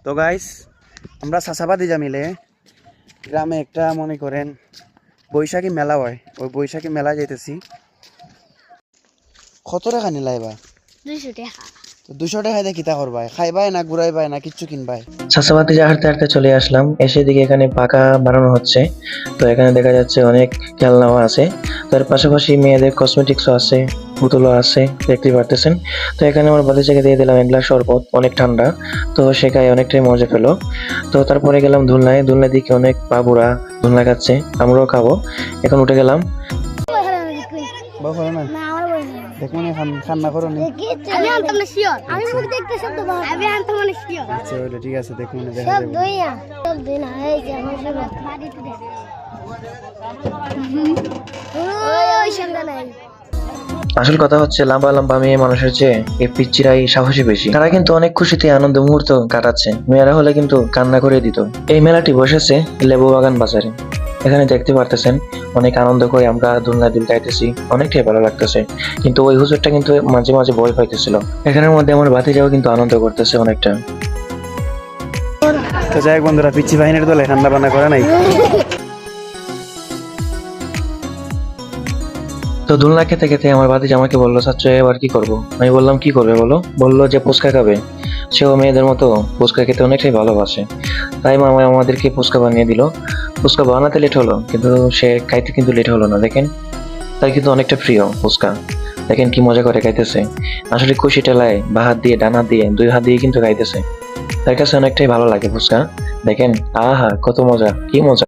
তো গাইস আমরা চাচাবাদিজা মিলে গ্রামে একটা মনে করেন বৈশাখী মেলা হয়, ওই বৈশাখী মেলা যাইতেছি। কত টাকা নিলাইবা? 200 টাকা। 200 টাকা দিয়ে কিতা করবাই? খাইবাই না ঘুরাইবাই না কিচ্ছু কিনবাই? চাষাবাদে হাঁটতে হাঁটতে চলে আসলাম, এসে দিকে এখানে পাকা বানানো হচ্ছে। তো এখানে দেখা যাচ্ছে অনেক খেলনাও আছে, তার পাশাপাশি মেয়েদের কসমেটিক্সও আছে, পুতুলও আছে, দেখতে পারতেছেন। তো এখানে আমার বাতিজাকে দিয়ে দিলাম এক গ্লাস শরবত, অনেক ঠান্ডা, তো সে খায় অনেকটাই মজা পেলো। তো তারপরে গেলাম দোলনায়, দোলনা দিকে অনেক বাবুরা দোলনা খাচ্ছে, আমরাও খাবো। এখন উঠে গেলাম। বলো না, না আমার বই না। দেখো না খান্না করো নি। আমি আনতাম না শিওর। আমি মুখ দেখতে শব্দ বাবা। আমি আনতাম না শিওর। আচ্ছা হইলো, ঠিক আছে, দেখো না দেখা সব যাবে। দইয়া। সব দই না এই যে আমার সব বাড়িতে দে। ওই সন্ধ্যা নাই। আসল কথা হচ্ছে লম্বা লম্বা মেয়ে মানুষের চেয়ে এই পিচ্চিরাই সাহসী বেশি। তারা কিন্তু অনেক খুশিতে আনন্দ মুহূর্ত কাটাচ্ছে, মেয়েরা হলে কিন্তু কান্না করে দিত। এই মেলাটি বসেছে লেবু বাগান বাজারে। এখানে দেখতে পারতেছেন অনেক আনন্দ করে আমরা দুলনা দিল গাইতেছি, অনেকটাই ভালো লাগতেছে। কিন্তু ওই হুজুরটা কিন্তু মাঝে মাঝে ভয় পাইতেছিল। এখানের মধ্যে আমার ভাতিজাও কিন্তু আনন্দ করতেছে অনেকটা। তো যাই হোক বন্ধুরা, পিচ্ছি বাহিনীর দলে ঠান্ডা বান্না করে নাই। তো দোলনা খেতে খেতে আমার ভাতিজা আমাকে বললো, চাচ্চু এবার কি করবো? আমি বললাম কি করবে বলো? বললো যে ফুচকা খাবে। সেও মেয়েদের মতো ফুচকা খেতে অনেকটাই ভালোবাসে, তাই মামা আমাদেরকে ফুচকা বানিয়ে দিল। ফুচকা বানাতে লেট হলো, কিন্তু সে খাইতে কিন্তু লেট হলো না। দেখেন, তাই কিন্তু অনেকটা প্রিয় ফুচকা। দেখেন কি মজা করে খাইতেছে, আসলে খুশি টেলায় বা হাত দিয়ে ডানা দিয়ে দুই হাত দিয়ে কিন্তু খাইতেছে। তার কাছে অনেকটাই ভালো লাগে ফুচকা। দেখেন, আহা কত মজা, কি মজা।